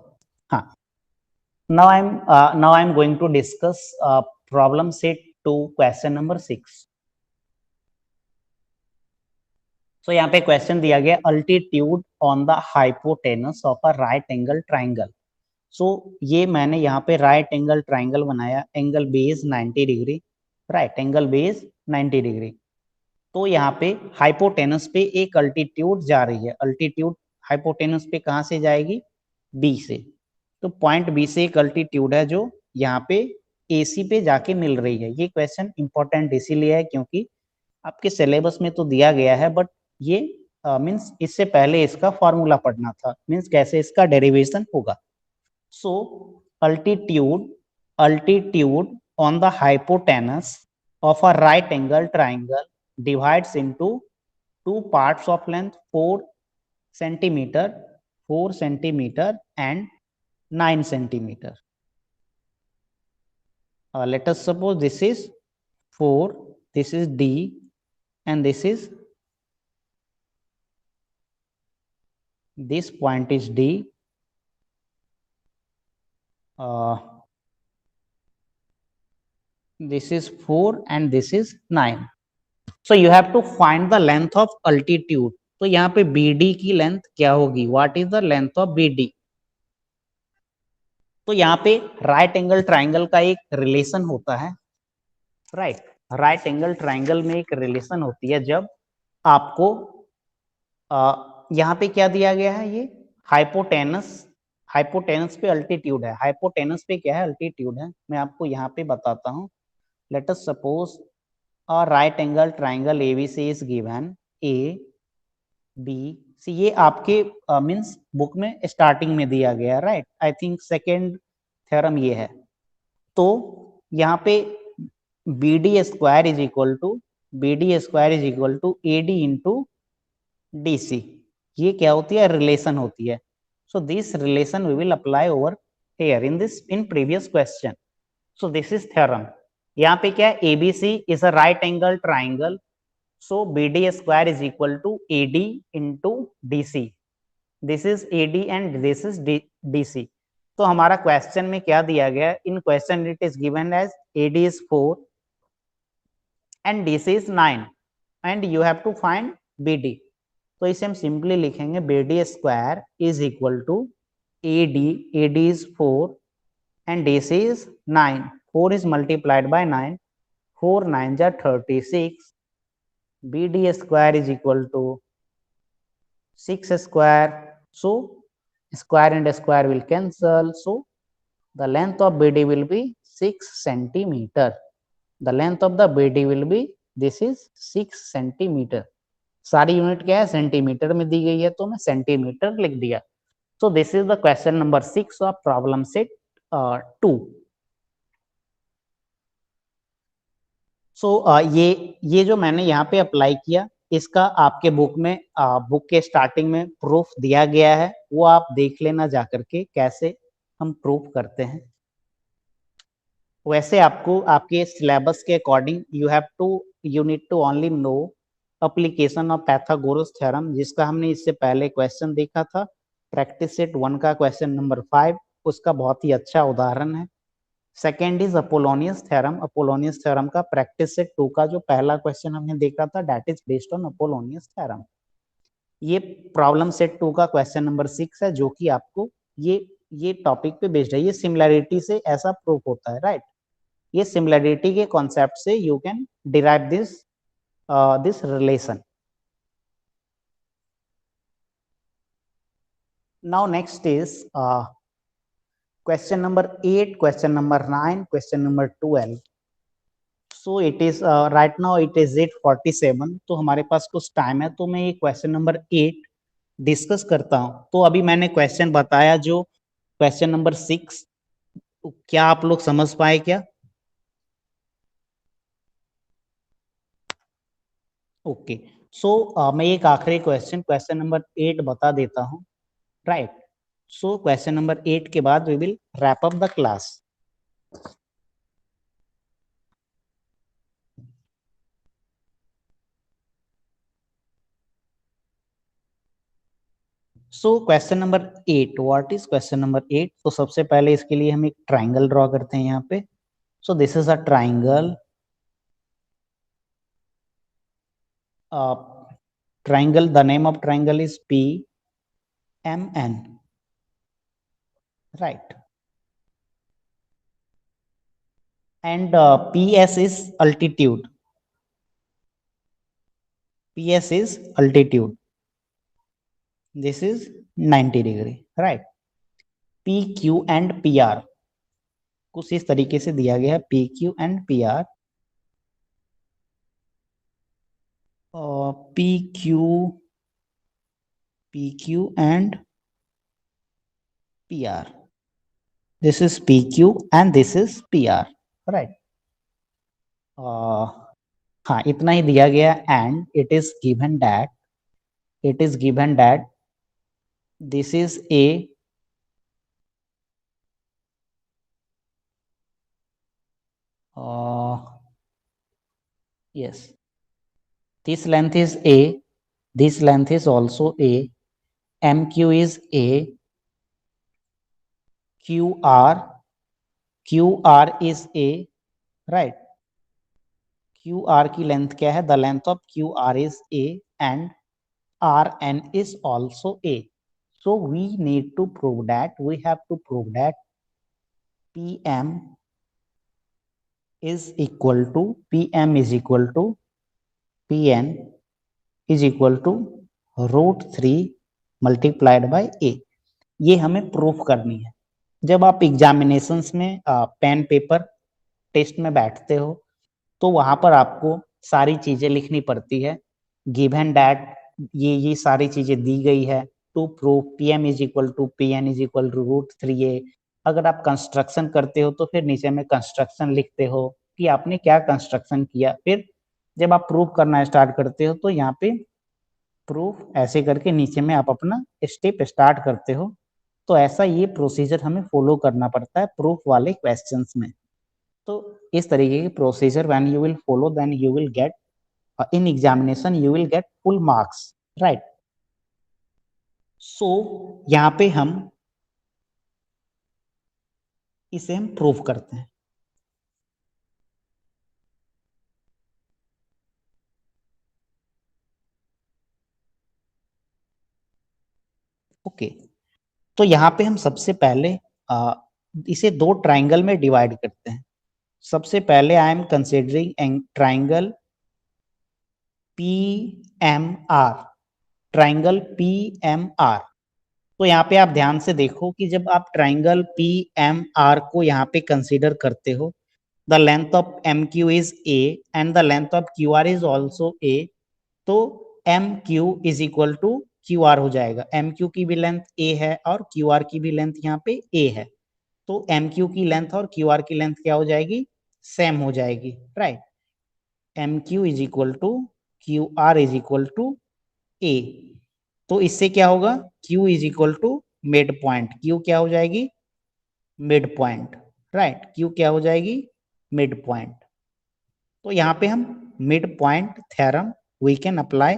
Now I'm going to discuss problem set 2 question number 6. So यहाँ पे क्वेश्चन दिया गया altitude on the hypotenuse of a right angle triangle. So ये मैंने यहाँ पे राइट एंगल ट्राइंगल बनाया. Angle base 90 degree. Right angle base 90 degree. तो यहाँ पे हाइपोटेनस पे एक अल्टीट्यूड जा रही है. अल्टीट्यूड हाइपोटेनस पे कहाँ से जाएगी? बी से. तो पॉइंट बी से एक अल्टीट्यूड है जो यहाँ पे एसी पे जाके मिल रही है. ये क्वेश्चन इंपॉर्टेंट इसीलिए है क्योंकि आपके सिलेबस में तो दिया गया है, बट ये मीन्स इससे पहले इसका फॉर्मूला पढ़ना था. मीन्स कैसे इसका डेरिवेशन होगा. So altitude on the hypotenuse of a right angle triangle divides into two parts of length 4 centimeter, 4 centimeter and 9 centimeter. Let us suppose this is 4, this is D and this point is D. This is 4 and this is 9. So you have to find the length of altitude. तो यहाँ पे BD की length क्या होगी? What is the length of BD? तो यहाँ पे right angle triangle का एक रिलेशन होता है. राइट एंगल ट्राइंगल में एक रिलेशन होती है जब आपको यहाँ पे क्या दिया गया है? ये हाइपोटेनस पे अल्टीट्यूड है. हाइपोटेनस पे क्या है? अल्टीट्यूड है. मैं आपको यहाँ पे बताता हूँ. Let us suppose a right angle triangle ABC is given A B C. ये आपके मीन्स बुक में स्टार्टिंग में दिया गया. Right, I think second theorem ये है. तो यहाँ पे BD square is equal to AD into DC. ये क्या होती है? रिलेशन होती है. So this relation we will apply over here in previous question. So this is theorem. यहाँ पे क्या है? ABC is a right angle triangle. So BD square is equal to AD into DC. This is AD and this is DC. तो हमारा question में क्या दिया गया? In question it is given as AD is 4 and DC is 9 and you have to find BD. तो इसे हम simply लिखेंगे BD square is equal to AD is 4 and DC is 9. 4 is multiplied by 9. 4 9s are 36. BD square is equal to 6 square. So square and square will cancel. So the length of BD will be 6 centimeter. The length of the BD will be, this is 6 centimeter. सारी unit क्या है, centimetre में दी गई है, तो मैं centimetre लिख दिया। सो this is the question number 6 of problem set 2। सो ये जो मैंने यहाँ पे अप्लाई किया, इसका आपके बुक में बुक के स्टार्टिंग में प्रूफ दिया गया है, वो आप देख लेना जा करके कैसे हम प्रूफ करते हैं। वैसे आपको आपके सिलेबस के according you need to only know application of Pythagoras theorem, जिसका हमने इससे पहले क्वेश्चन देखा था, प्रैक्टिस सेट 1 का क्वेश्चन नंबर 5, उसका बहुत ही अच्छा उदाहरण है। Second is Apollonius theorem. Apollonius theorem का प्रैक्टिस सेट 2 का जो पहला क्वेश्चन हमने देखा था, that is based on Apollonius theorem. ये प्रॉब्लम सेट 2 का क्वेश्चन नंबर 6 है, जो कि आपको ये टॉपिक पे बेस्ड है। ये सिमिलैरिटी से ऐसा प्रूफ होता है, राइट। ये सिमिलैरिटी के कॉन्सेप्ट से you can derive this relation. Now next is question number 8, question number 9, question number 12। So it is right now it is 8:47, तो हमारे पास कुछ टाइम है, तो मैं ये क्वेश्चन नंबर 8 डिस्कस करता हूँ। तो अभी मैंने क्वेश्चन बताया जो क्वेश्चन नंबर 6, क्या आप लोग समझ पाए क्या? ओके। सो मैं एक आखिरी क्वेश्चन, क्वेश्चन नंबर 8 बता देता हूँ, राइट। सो क्वेश्चन नंबर 8 के बाद we will wrap up the class. So question number 8, what is question number 8? तो सबसे पहले इसके लिए हम एक ट्राइंगल ड्रॉ करते हैं यहाँ पे। सो this is a triangle. Triangle, the name of triangle is PMN, right? And PS is altitude. PS is altitude. This is 90 degree, right? PQ and PR कुछ इस तरीके से दिया गया है, PQ and PR। PQ and PR. This is PQ and this is PR, right? हाँ, इतना ही दिया गया। and it is given that this is a yes, this length is A, this length is also A, MQ is A, QR is A, right? QR की length क्या है? The length of QR is A and RN is also A. So we need to prove that, we have to prove that PM is equal to PN is equal to √3 multiplied by A. ये हमें proof करनी है। जब आप examinations में pen paper test में बैठते हो, तो वहां पर आपको सारी चीजें लिखनी पड़ती है। गिवन दैट ये सारी चीजें दी गई है, to prove PM is equal to PN is equal to √3A। अगर आप कंस्ट्रक्शन करते हो तो फिर नीचे में कंस्ट्रक्शन लिखते हो कि आपने क्या कंस्ट्रक्शन किया। फिर जब आप प्रूफ करना स्टार्ट करते हो तो यहाँ पे प्रूफ ऐसे करके नीचे में आप अपना स्टेप स्टार्ट करते हो। तो ऐसा ये प्रोसीजर हमें फॉलो करना पड़ता है प्रूफ वाले क्वेश्चंस में। तो इस तरीके की procedure when you will follow, then you will get in examination you will get full marks, right. So यहाँ पे हम इसे हम प्रूफ करते हैं। ओके, तो यहाँ पे हम सबसे पहले इसे दो ट्राइंगल में डिवाइड करते हैं। सबसे पहले I am considering triangle PMR, triangle PMR। तो यहाँ पे आप ध्यान से देखो कि जब आप ट्राइंगल PMR को यहाँ पे कंसीडर करते हो, the length of MQ is A and the length of QR is also A। तो M Q is equal to Q R हो जाएगा। एम क्यू की भी लेंथ ए है और क्यू आर की भी लेंथ यहाँ पे ए है, तो एम क्यू की लेंथ और क्यू आर की लेंथ क्या हो जाएगी, सेम हो जाएगी, right. M Q is equal to Q R is equal to A. तो इससे क्या होगा, Q is equal to midpoint, Q क्या हो जाएगी, मिड पॉइंट, राइट। Q क्या हो जाएगी, मिड पॉइंट। तो यहाँ पे हम mid point theorem we can apply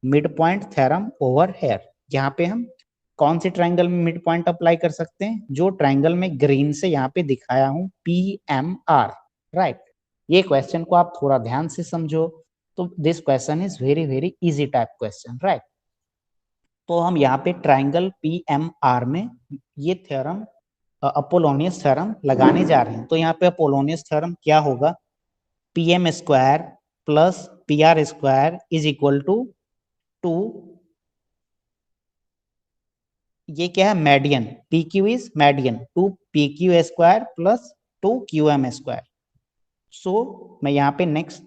mid point theorem over here. यहाँ पे हम कौन से ट्राइंगल में मिड पॉइंट अप्लाई कर सकते हैं, जो ट्राइंगल में ग्रीन से यहाँ पे दिखाया हूँ PMR, राइट। ये क्वेश्चन को आप थोड़ा ध्यान से समझो, तो this question is very very easy type question, right. तो हम यहाँ पे ट्राइंगल PMR में ये थ्योरम अपोलोनियस थ्योरम लगाने जा रहे हैं। तो यहाँ पे अपोलोनियस थ्योरम क्या होगा, PM square plus PR square is equal to 2, ये क्या है, median, PQ is median, 2PQ square plus 2QM square. So मैं यहाँ पे नेक्स्ट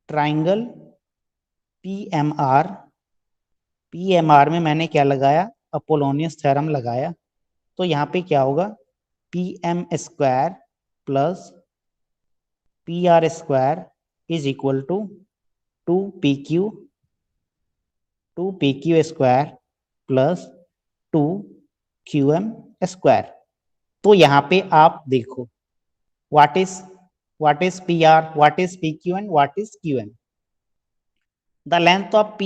ट्राइंगल PMR में मैंने क्या लगाया, अपोलोनियस थ्योरम लगाया। तो यहाँ पे क्या होगा, PM square plus PR square is equal to 2PQ square plus 2QM square. तो यहाँ पे आप देखो, what is PR, what is PQ and what is QM। The length of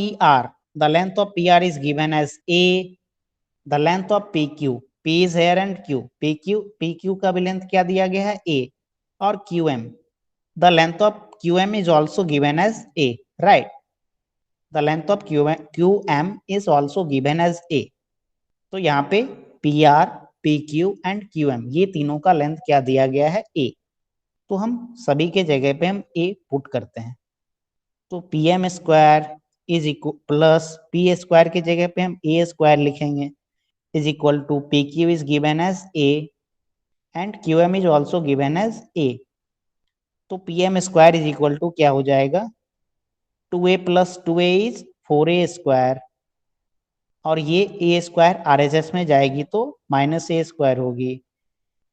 PR is given as A, the length of PQ, P is here and Q, PQ का भी length क्या दिया गया है, A, और QM, the length of QM is also given as A, right. The length of QM is also given as A. तो यहाँ पे PR, PQ एंड QM ये तीनों का लेंथ क्या दिया गया है, A। तो हम सभी के जगह पे हम A पुट करते हैं। तो PM square is equal plus P square की जगह पे हम A स्क्वायर लिखेंगे, is equal to PQ is given as A and QM is also given as A। तो PM square is equal to क्या हो जाएगा, 2A plus 2A is 4A square, और ये A स्क्वायर RHS में जाएगी तो माइनस A स्क्वायर होगी,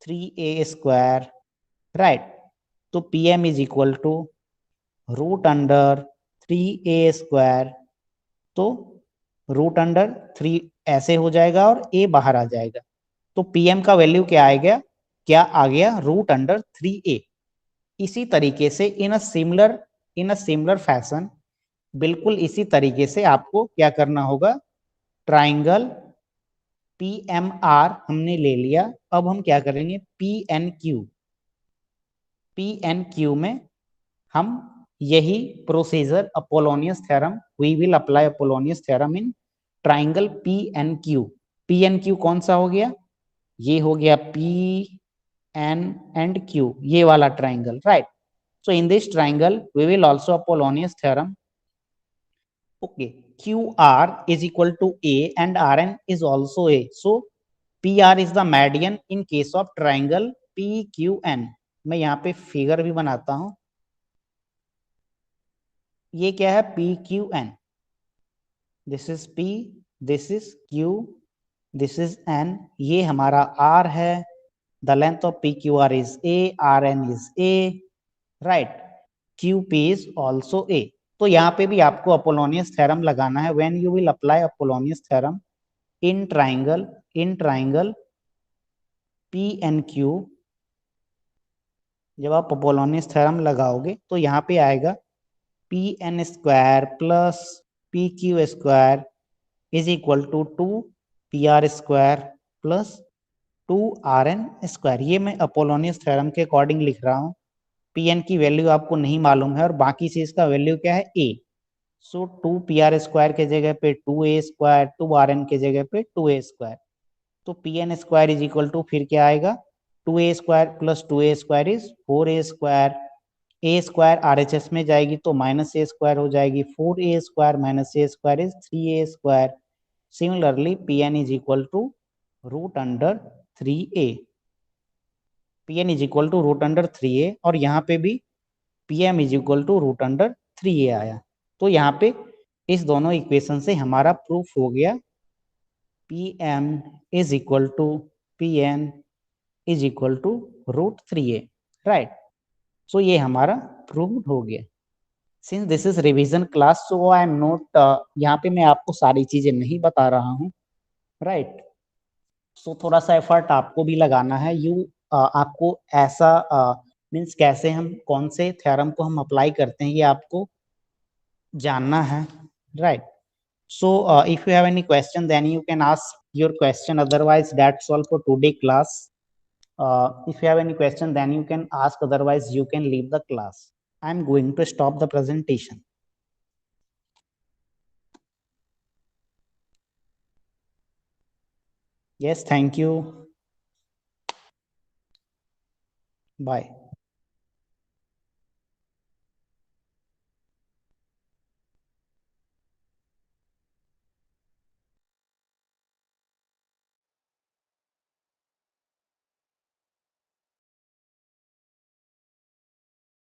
3A स्क्वायर, राइट। तो PM is equal to root under 3A square, तो रूट अंडर 3 ऐसे हो जाएगा और A बाहर आ जाएगा। तो PM का वैल्यू क्या आएगा, क्या आ गया, रूट अंडर 3A। इसी तरीके से इन अ सिमिलर फैशन, बिल्कुल इसी तरीके से आपको क्या करना होगा, ट्राइंगल PMR हमने ले लिया, अब हम क्या करेंगे, PNQ में हम यही procedure Apollonius theorem, we will apply Apollonius theorem in triangle PNQ कौन सा हो गया, ये हो गया PN एंड Q, ये वाला triangle, right. So in this triangle we will also Apollonius theorem. Okay, QR is equal to A and RN is also A. So PR is the median in case of triangle PQN. मैं यहाँ पे figure भी बनाता हूँ, ये क्या है, PQN, this is P, this is Q, this is N, ये हमारा R है, the length of PQR is A, RN is A, right. QP is also A. तो यहाँ पे भी आपको अपोलोनियस थ्योरम लगाना है, when you will apply Apollonius theorem in triangle PNQ, जब आप अपोलोनियस थ्योरम लगाओगे तो यहाँ पे आएगा PN square plus PQ square is equal to 2PR square plus 2RN square. ये मैं अपोलोनियस थ्योरम के अकॉर्डिंग लिख रहा हूँ, PN की वैल्यू आपको नहीं मालूम है और बाकी चीज का वैल्यू क्या है, A। सो 2PR स्क्वायर के जगह पे 2A स्क्वायर, 2RN के जगह पे 2A स्क्वायर। तो PN square is equal to फिर क्या आएगा, 2A square plus 2A square is 4A square, A square RHS में जाएगी तो माइनस A स्क्वायर हो जाएगी, 4A square minus A square is 3A square. Similarly PN is equal to root under 3A, PN is equal to root under 3A, और यहाँ पे भी PM is equal to root under 3A आया। तो यहाँ पे इस दोनों इक्वेशन से हमारा प्रूफ हो गया Pm is equal to Pn is equal to √3a, right. So ये हमारा प्रूव्ड हो गया। Since this is revision class, so I am not, यहाँ पे मैं आपको सारी चीजें नहीं बता रहा हूँ, राइट। सो थोड़ा सा एफर्ट आपको भी लगाना है। आपको ऐसा मीन्स कैसे हम कौन से थ्योरम को हम अप्लाई करते हैं ये आपको जानना है, right. So if you have any question, then you can ask your question. Otherwise, that's all for today class. If you have any question, then you can ask. Otherwise, you can leave the class. I'm going to stop the presentation. Yes, thank you. Bye.